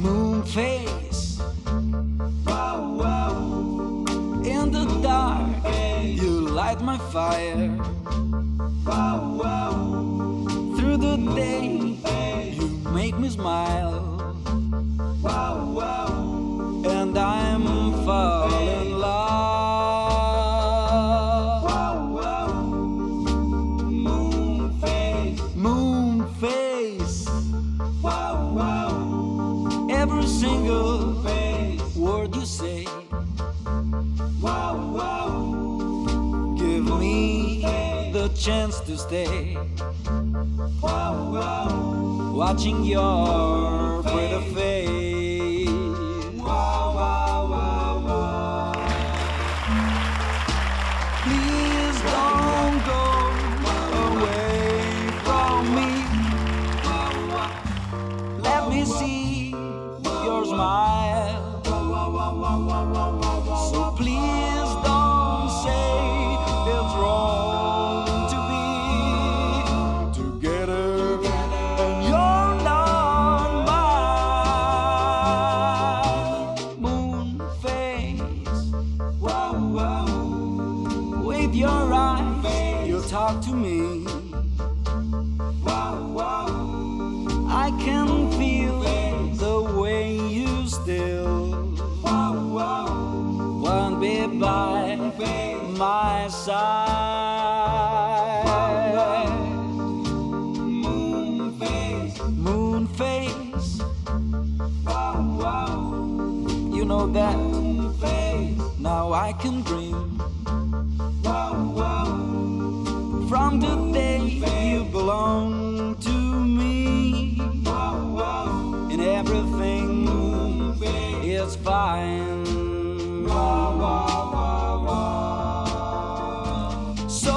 Moon face, in the dark, you light my fire. Through the day, you make me smile. And I'm falling in love. Moon face, moon face. Every single word you say, give me the chance to stay. Watching your pretty face. Please don't go away from me. Let me see your smile. So please don't say it's wrong to be together and you're not mine. Moon face, with your eyes you talk to me. I can feel the way you still won't be by my side. Moon face, moon face. You know that now I can dream. From the day you belong to me, and everything is fine. So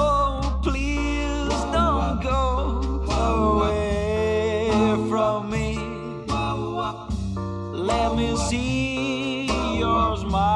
please don't go away from me. Let me see your smile.